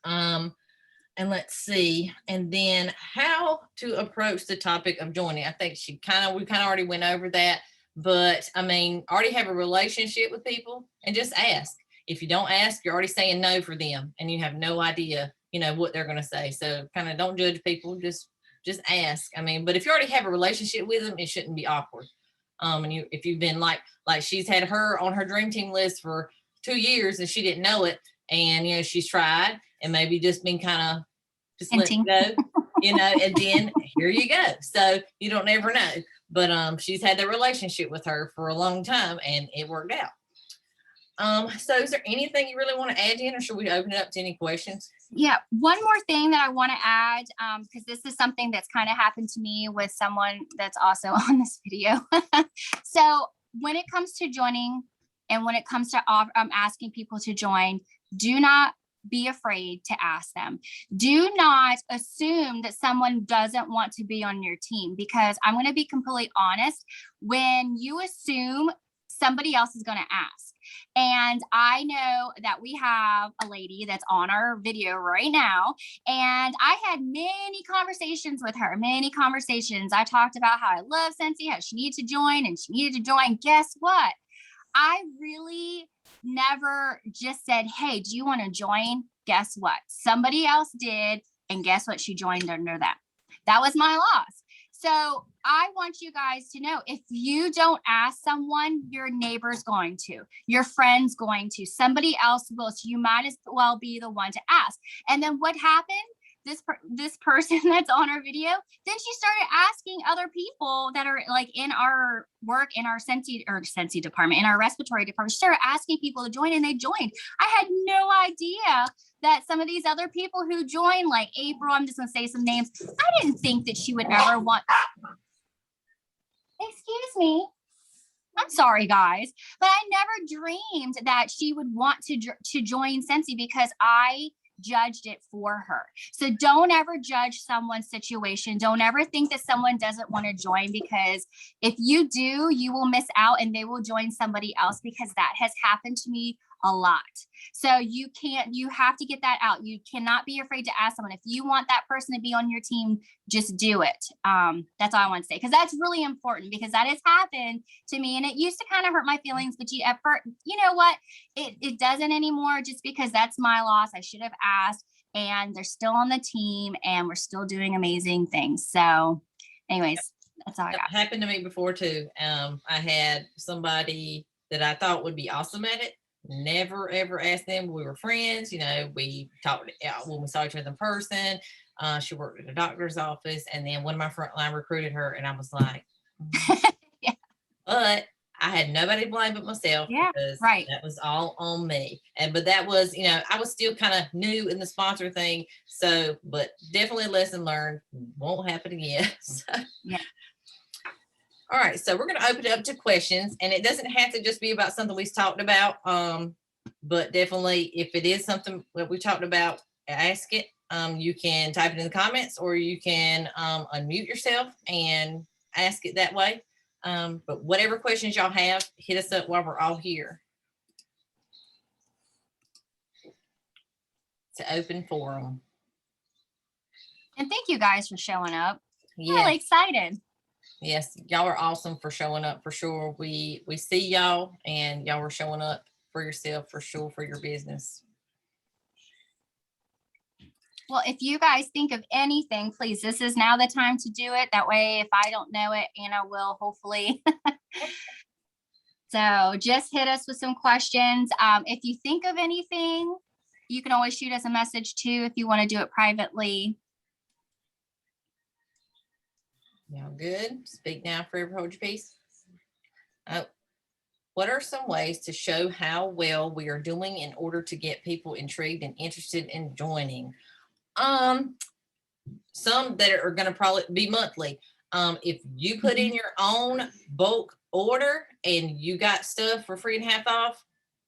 And let's see, and then how to approach the topic of joining. I think we kind of already went over that, but I mean, already have a relationship with people and just ask. If you don't ask, you're already saying no for them, and you have no idea, what they're going to say. So kind of don't judge people, just ask. I mean, but if you already have a relationship with them, it shouldn't be awkward. And if you've been like she's had her on her dream team list for 2 years and she didn't know it, and she's tried and maybe just been kind of just let it go, and then here you go. So you don't ever know, but she's had the relationship with her for a long time and it worked out. So is there anything you really want to add in, or should we open it up to any questions? Yeah, one more thing that I want to add, because this is something that's kind of happened to me with someone that's also on this video. So when it comes to joining and when it comes to asking people to join, do not be afraid to ask them. Do not assume that someone doesn't want to be on your team, because I'm going to be completely honest. When you assume, somebody else is going to ask. And I know that we have a lady that's on our video right now, and I had many conversations with her, I talked about how I love Scentsy, how she needed to join, and she needed to join. Guess what? I really never just said, hey, do you want to join? Guess what? Somebody else did. And guess what? She joined under that. That was my loss. So I want you guys to know, if you don't ask someone, your neighbor's going to, your friend's going to, somebody else will. So you might as well be the one to ask. And then what happened? this person that's on our video, then she started asking other people that are like in our work, in our Sensi department, in our respiratory department. She started asking people to join, and they joined. I had no idea that some of these other people who joined, like April, I'm just gonna say some names. I didn't think that she would ever want. Excuse me. I'm sorry, guys, but I never dreamed that she would want to join Sensi because I judged it for her. So don't ever judge someone's situation. Don't ever think that someone doesn't want to join, because if you do, you will miss out and they will join somebody else, because that has happened to me a lot. So you have to get that out. You cannot be afraid to ask someone. If you want that person to be on your team, just do it. That's all I want to say, because that's really important, because that has happened to me and it used to kind of hurt my feelings, but you know what? It doesn't anymore, just because that's my loss. I should have asked, and they're still on the team and we're still doing amazing things. So anyways, that's all I got. It happened to me before too. I had somebody that I thought would be awesome at it. Never ever asked them. We were friends, we talked when we saw each other in person. She worked at a doctor's office, and then one of my frontline recruited her, and I was like, yeah. But I had nobody to blame but myself, because that was all on me. But that was, I was still kind of new in the sponsor thing. So, but definitely a lesson learned. Won't happen again. So. Yeah. All right, so we're going to open it up to questions, and it doesn't have to just be about something we've talked about, but definitely if it is something that we talked about, ask it. You can type it in the comments, or you can unmute yourself and ask it that way. But whatever questions y'all have, hit us up while we're all here. It's an open forum. And thank you guys for showing up. Yeah. I'm really excited. Yes, y'all are awesome for showing up, for sure. We see y'all, and y'all are showing up for yourself, for sure, for your business. Well, if you guys think of anything, please, this is now the time to do it. That way, if I don't know it, Anna will, hopefully. So just hit us with some questions. If you think of anything, you can always shoot us a message too, if you want to do it privately. Y'all good? Speak now, forever hold your peace. What are some ways to show how well we are doing in order to get people intrigued and interested in joining? Some that are going to probably be monthly. If you put in your own bulk order and you got stuff for free and half off,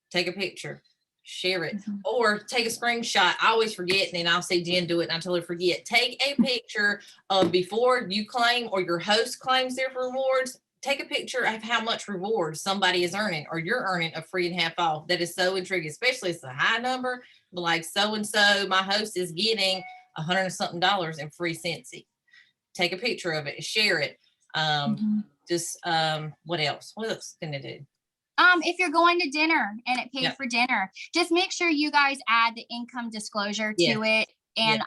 take a picture, share it, or take a screenshot. I always forget, and then I'll see Jen do it and I totally forget. Take a picture of before you claim or your host claims their rewards. Take a picture of how much reward somebody is earning, or you're earning a free and half off. That is so intriguing, especially if it's a high number, but like so-and-so, my host is getting $100 and something in free Sensi. Take a picture of it, share it. What else? What else can it do? If you're going to dinner and it pays for dinner, just make sure you guys add the income disclosure to it. And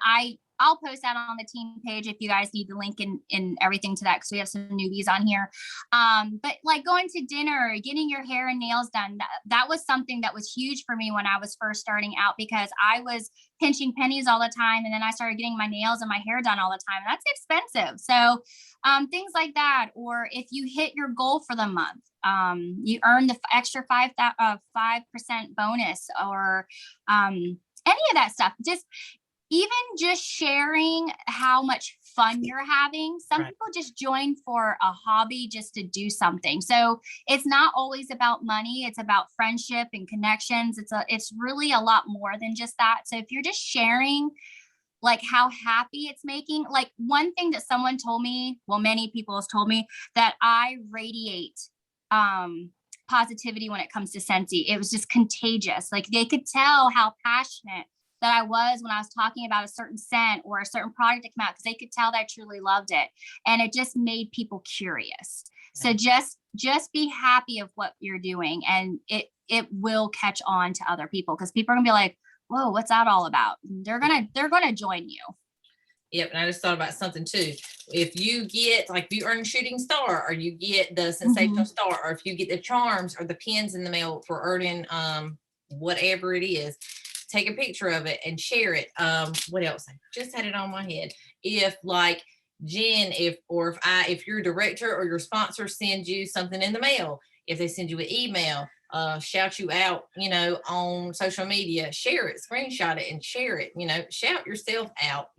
I'll post that on the team page if you guys need the link and everything to that, because we have some newbies on here. But like going to dinner, getting your hair and nails done, that was something that was huge for me when I was first starting out, because I was pinching pennies all the time. And then I started getting my nails and my hair done all the time. And that's expensive. So things like that. Or if you hit your goal for the month, you earn the extra 5% bonus, or any of that stuff. Just sharing how much fun you're having. Some people just join for a hobby, just to do something. So it's not always about money. It's about friendship and connections. It's really a lot more than just that. So if you're just sharing like how happy it's making, like one thing that someone told me, well, many people have told me, that I radiate positivity when it comes to Sensi. It was just contagious. Like they could tell how passionate that I was when I was talking about a certain scent or a certain product that came out, because they could tell that I truly loved it. And it just made people curious. So just be happy of what you're doing, and it will catch on to other people, because people are gonna be like, whoa, what's that all about? They're gonna join you. Yep. And I just thought about something too. If you get, like, if you earn a shooting star, or you get the sensational star, or if you get the charms or the pins in the mail for earning whatever it is, take a picture of it and share it. What else? I just had it on my head. If like Jen, if your director or your sponsor sends you something in the mail, if they send you an email, shout you out, on social media, share it, screenshot it and share it, shout yourself out,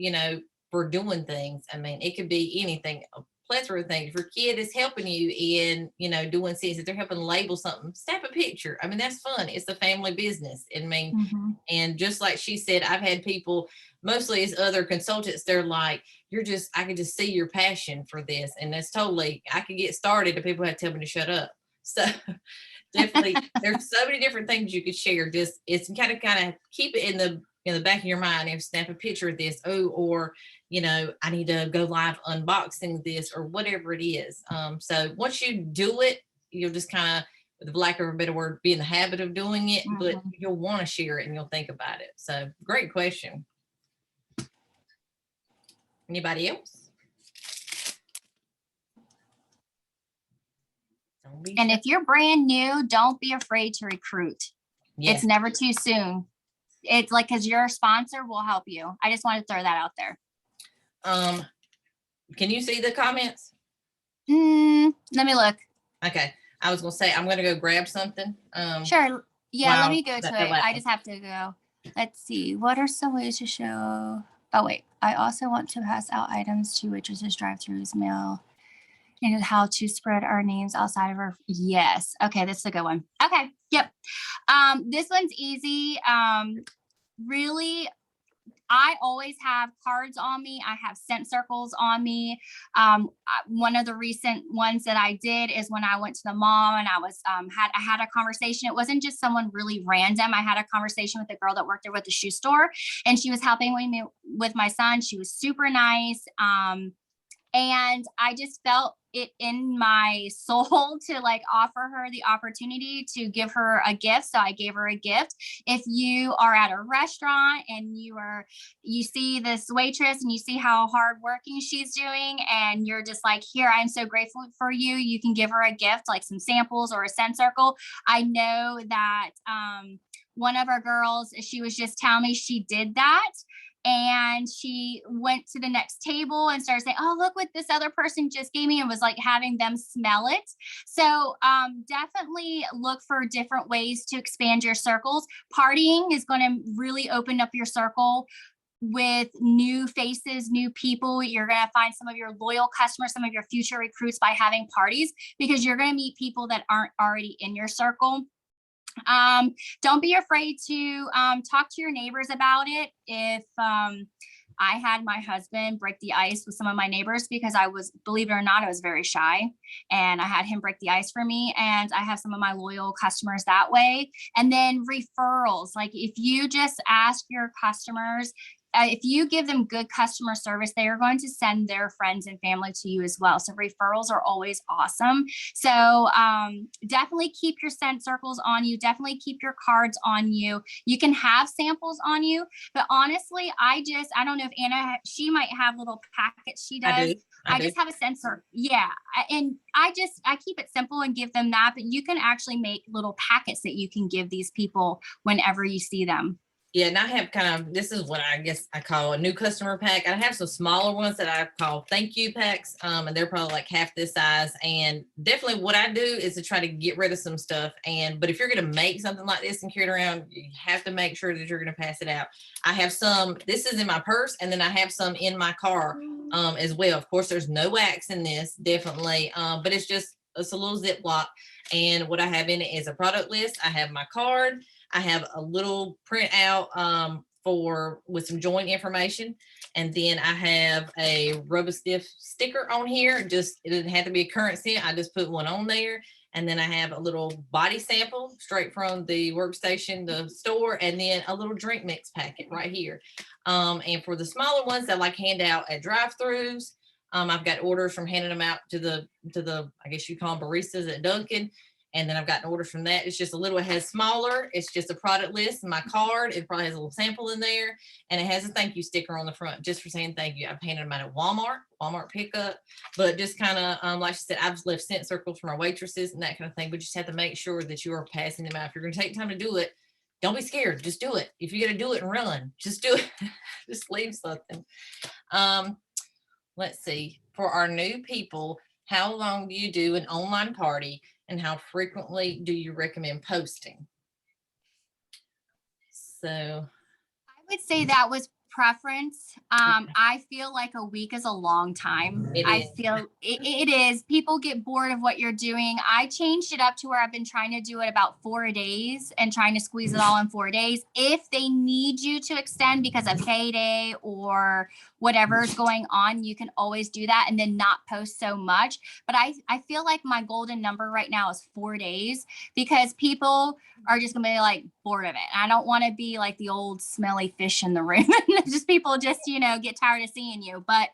for doing things. I mean, it could be anything, a plethora of things. If your kid is helping you in, doing things, if they're helping label something, snap a picture. I mean, that's fun. It's a family business. I mean, and just like she said, I've had people, mostly as other consultants, they're like, I could just see your passion for this. And that's totally, I could get started and people have to tell me to shut up. So definitely there's so many different things you could share. Just it's kind of keep it in the back of your mind and snap a picture of this. Or I need to go live unboxing this or whatever it is. So once you do it, you'll just kind of, with the lack of a better word, be in the habit of doing it, but you'll want to share it and you'll think about it. So great question. Anybody else? And if you're brand new, don't be afraid to recruit. Yes. It's never too soon. It's like, because your sponsor will help you. I just want to throw that out there. Can you see the comments? Let me look. Okay. I was going to say, I'm going to go grab something. Sure. Yeah, let me go to it. I just have to go. Let's see. What are some ways to show? Oh, wait. I also want to pass out items to waitresses, drive-thrus, mail, and how to spread our names outside of our. Yes. Okay. This is a good one. Okay. Yep. This one's easy. Really, I always have cards on me. I have scent circles on me. One of the recent ones that I did is when I went to the mall and I was I had a conversation. It wasn't just someone really random. I had a conversation with a girl that worked there with the shoe store, and she was helping me with my son. She was super nice. And I just felt it in my soul to like offer her the opportunity to give her a gift. So I gave her a gift. If you are at a restaurant and you see this waitress and you see how hard working she's doing, and you're just like, here, I'm so grateful for you. You can give her a gift, like some samples or a scent circle. I know that one of our girls, she was just telling me she did that. And she went to the next table and started saying, oh, look what this other person just gave me, and was like having them smell it. So definitely look for different ways to expand your circles. Partying is going to really open up your circle with new faces, new people. You're going to find some of your loyal customers, some of your future recruits by having parties, because you're going to meet people that aren't already in your circle. Don't be afraid to talk to your neighbors about it. If I had my husband break the ice with some of my neighbors, because believe it or not, I was very shy, and I had him break the ice for me. And I have some of my loyal customers that way. And then referrals, like if you just ask your customers, if you give them good customer service, they are going to send their friends and family to you as well. So referrals are always awesome. So definitely keep your scent circles on you. Definitely keep your cards on you. You can have samples on you, but honestly, I don't know if Anna, she might have little packets she does. I just have a sensor. Yeah. And I keep it simple and give them that, but you can actually make little packets that you can give these people whenever you see them. Yeah, and I have this is what I guess I call a new customer pack. I have some smaller ones that I call thank you packs, and they're probably like half this size. And definitely what I do is to try to get rid of some stuff. But if you're going to make something like this and carry it around, you have to make sure that you're going to pass it out. I have some, this is in my purse, and then I have some in my car as well. Of course, there's no wax in this, definitely, but it's a little Ziploc. And what I have in it is a product list. I have my card. I have a little printout with some joint information. And then I have a rubber stiff sticker on here. It doesn't have to be a current scent. I just put one on there. And then I have a little body sample straight from the workstation, the store, and then a little drink mix packet right here. And for the smaller ones that I like hand out at drive-thrus, I've got orders from handing them out to the I guess you call them baristas at Dunkin'. And then I've gotten orders from that. It's just it has smaller. It's just a product list and my card. It probably has a little sample in there. And it has a thank you sticker on the front just for saying thank you. I've handed them out at Walmart pickup. But just kind of, like she said, I've left scent circles for my waitresses and that kind of thing. But just have to make sure that you are passing them out. If you're going to take time to do it, don't be scared. Just do it. If you're going to do it and run, just do it. Just leave something. Let's see. For our new people, how long do you do an online party and how frequently do you recommend posting? So I would say that was preference. I feel like a week is a long time. I feel it is. People get bored of what you're doing. I changed it up to where I've been trying to do it about 4 days and trying to squeeze it all in 4 days. If they need you to extend because of payday or whatever's going on, you can always do that and then not post so much. But I feel like my golden number right now is 4 days because people are just gonna be like bored of it. I don't want to be like the old smelly fish in the room. Just people just, get tired of seeing you. But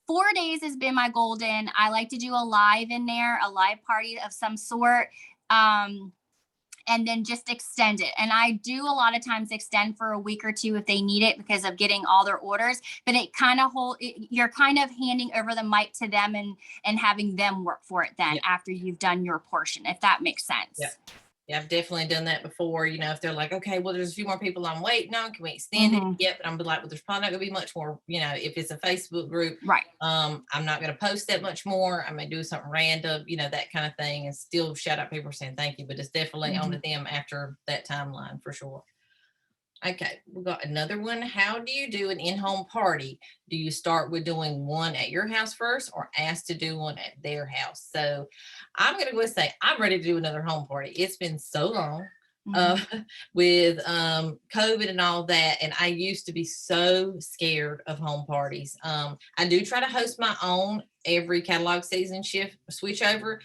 4 days has been my golden. I like to do a live in there, a live party of some sort. And then just extend it. And I do a lot of times extend for a week or two if they need it because of getting all their orders, but it kind of you're kind of handing over the mic to them and having them work for it then after you've done your portion, if that makes sense. Yeah, I've definitely done that before. If they're like, okay, well, there's a few more people I'm waiting on. Can we extend it? Yep. But I'm like, well, there's probably not gonna be much more, if it's a Facebook group, right. I'm not gonna post that much more. I may do something random, that kind of thing, and still shout out people saying thank you, but it's definitely on to them after that timeline for sure. Okay, we got another one. How do you do an in-home party? Do you start with doing one at your house first or ask to do one at their house? So I'm going to go and say, I'm ready to do another home party. It's been so long with COVID and all that. And I used to be so scared of home parties. I do try to host my own every catalog season switch over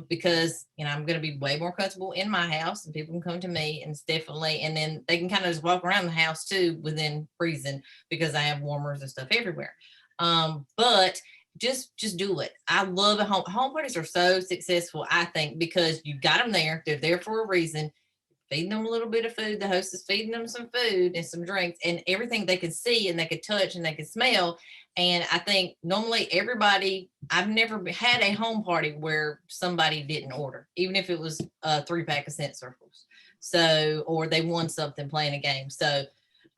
because I'm going to be way more comfortable in my house and people can come to me, and it's definitely, and then they can kind of just walk around the house too within reason because I have warmers and stuff everywhere. But just do it. I love it. Home parties are so successful, I think, because you got them there. They're there for a reason. Feeding them a little bit of food. The host is feeding them some food and some drinks and everything they could see and they could touch and they could smell. And I think normally I've never had a home party where somebody didn't order, even if it was a 3-pack of scent circles. So, or they won something playing a game. So,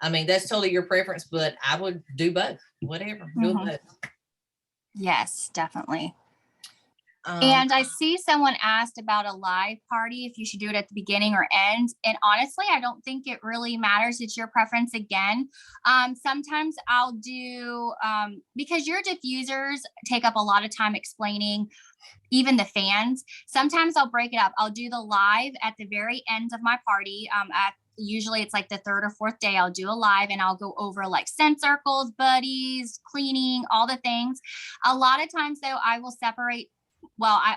I mean, that's totally your preference, but I would do both, whatever, do both. Yes, definitely. And I see someone asked about a live party, if you should do it at the beginning or end. And honestly, I don't think it really matters. It's your preference again. Sometimes I'll do, because your diffusers take up a lot of time explaining, even the fans. Sometimes I'll break it up. I'll do the live at the very end of my party. Usually it's like the 3rd or 4th day, I'll do a live and I'll go over like scent circles, buddies, cleaning, all the things. A lot of times though, I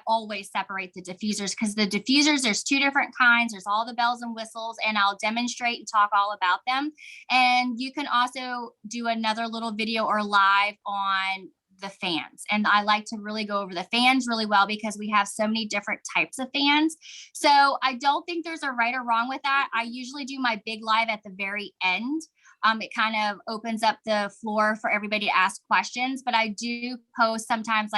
always separate the diffusers because the diffusers, there's 2 different kinds. There's all the bells and whistles, and I'll demonstrate and talk all about them. And you can also do another little video or live on the fans. And I like to really go over the fans really well because we have so many different types of fans. So I don't think there's a right or wrong with that. I usually do my big live at the very end. It kind of opens up the floor for everybody to ask questions, but I do post sometimes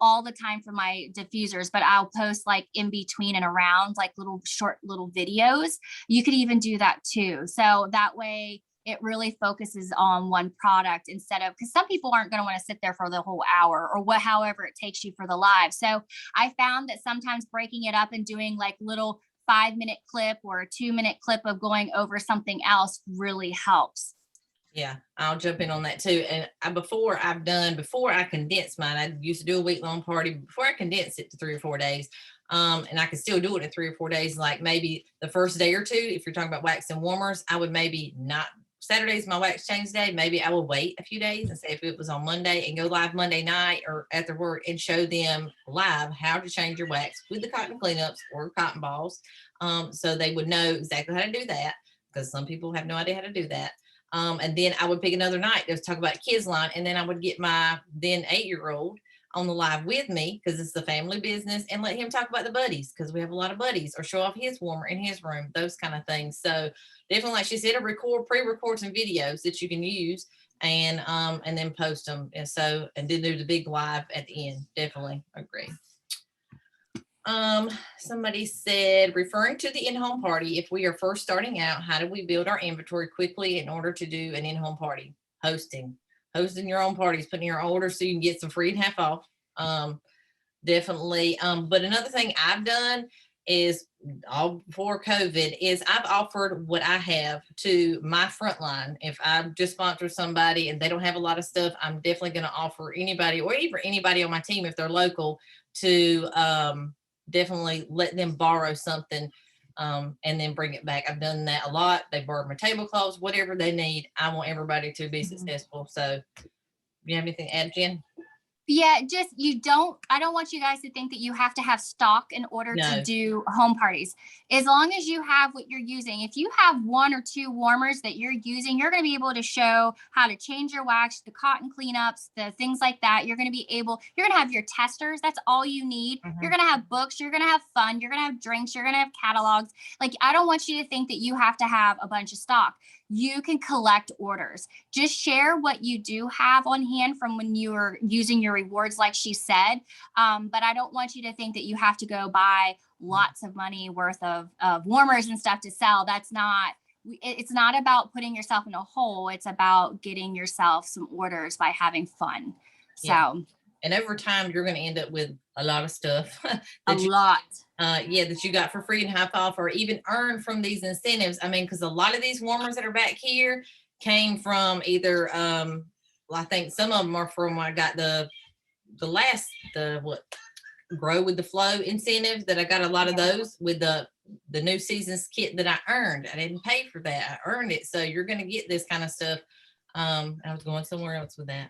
all the time for my diffusers, but I'll post like in between and around like short little videos. You could even do that too. So that way it really focuses on one product instead of, because some people aren't going to want to sit there for the whole hour or however it takes you for the live. So I found that sometimes breaking it up and doing like little 5-minute clip or a 2-minute clip of going over something else really helps. Yeah, I'll jump in on that too. And before I condensed mine, I used to do a week-long party. Before I condensed it to 3 or 4 days, and I could still do it in 3 or 4 days. Like maybe the first day or two, if you're talking about wax and warmers, I would maybe not. Saturday's my wax change day. Maybe I will wait a few days and say if it was on Monday and go live Monday night or after work and show them live how to change your wax with the cotton cleanups or cotton balls, so they would know exactly how to do that because some people have no idea how to do that. And then I would pick another night to talk about kids line. And then I would get my then 8-year-old on the live with me because it's a family business and let him talk about the buddies because we have a lot of buddies or show off his warmer in his room, those kind of things. So definitely, like she said, pre-record some videos that you can use and then post them. And then do the big live at the end. Definitely agree. Somebody said, referring to the in-home party, if we are first starting out, how do we build our inventory quickly in order to do an in-home party? Hosting your own parties, putting your order so you can get some free and half off. Definitely. But another thing I've done is all before COVID is I've offered what I have to my front line. If I just sponsor somebody and they don't have a lot of stuff, I'm definitely going to offer anybody or even anybody on my team, if they're local, to definitely let them borrow something and then bring it back. I've done that a lot. They borrowed my tablecloths, whatever they need. I want everybody to be successful. So you have anything to add, Jen? Yeah, just I don't want you guys to think that you have to have stock in order to do home parties. As long as you have what you're using, if you have 1 or 2 warmers that you're using, you're going to be able to show how to change your wax, the cotton cleanups, the things like that. You're going to have your testers. That's all you need. You're going to have books. You're going to have fun. You're going to have drinks. You're going to have catalogs. Like, I don't want you to think that you have to have a bunch of stock. You can collect orders. Just share what you do have on hand from when you were using your rewards, like she said. But I don't want you to think that you have to go buy lots of money worth of warmers and stuff to sell. It's not about putting yourself in a hole. It's about getting yourself some orders by having fun. So, and over time, you're going to end up with a lot of stuff. that you got for free and half off, or even earn from these incentives. I mean, because a lot of these warmers that are back here came from either, I think some of them are from when I got the Grow with the Flow incentives, that I got a lot of those with the new seasons kit that I earned. I didn't pay for that. I earned it. So you're going to get this kind of stuff. I was going somewhere else with that.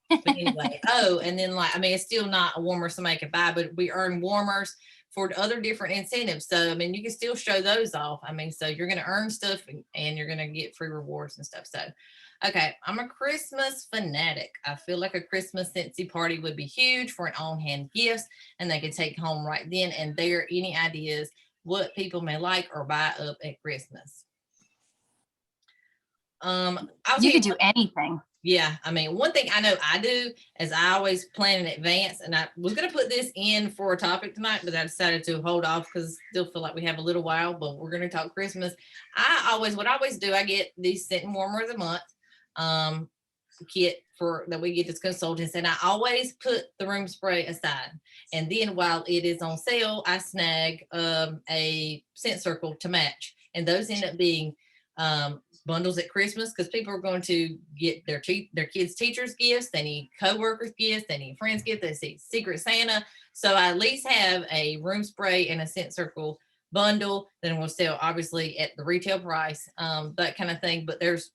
But anyway, and then it's still not a warmer somebody could buy, but we earn warmers for other different incentives. So, I mean, you can still show those off. I mean, so you're going to earn stuff and you're going to get free rewards and stuff. So, okay, I'm a Christmas fanatic. I feel like a Christmas Scentsy party would be huge for an on-hand gifts, and they can take home right then and there. Any ideas what people may like or buy up at Christmas? You could do anything. Yeah, I mean, one thing I know I do is I always plan in advance, and I was going to put this in for a topic tonight, but I decided to hold off because I still feel like we have a little while, but we're going to talk Christmas. What I always do, I get these scent warmers a month kit that we get as consultants, and I always put the room spray aside. And then while it is on sale, I snag a scent circle to match, and those end up being bundles at Christmas, because people are going to get their kids' teachers gifts, they need co-workers gifts, they need friends gifts, they see Secret Santa. So I at least have a room spray and a scent circle bundle. Then we'll sell obviously at the retail price, that kind of thing. But there's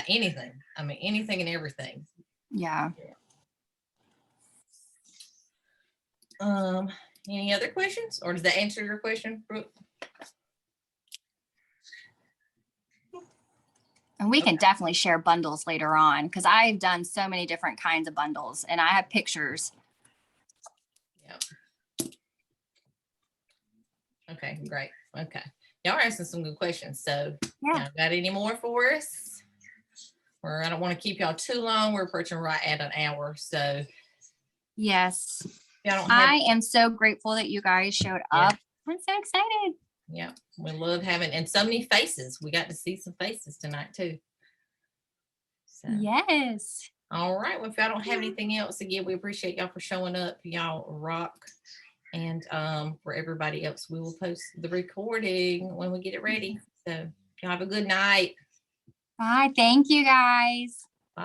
anything. I mean, anything and everything. Yeah. Any other questions, or does that answer your question, Brooke? And we can definitely share bundles later on, because I've done so many different kinds of bundles and I have pictures. Yeah. Okay, great. Okay. Y'all are asking some good questions. So, got any more for us? Or I don't want to keep y'all too long. We're approaching right at an hour. So, yes. I am so grateful that you guys showed up. I'm so excited. Yeah, we love having, and so many faces. We got to see some faces tonight too. So. Yes. All right. Well, if y'all don't have anything else, again, we appreciate y'all for showing up. Y'all rock. And for everybody else, we will post the recording when we get it ready. So y'all have a good night. Bye. Thank you, guys. Bye.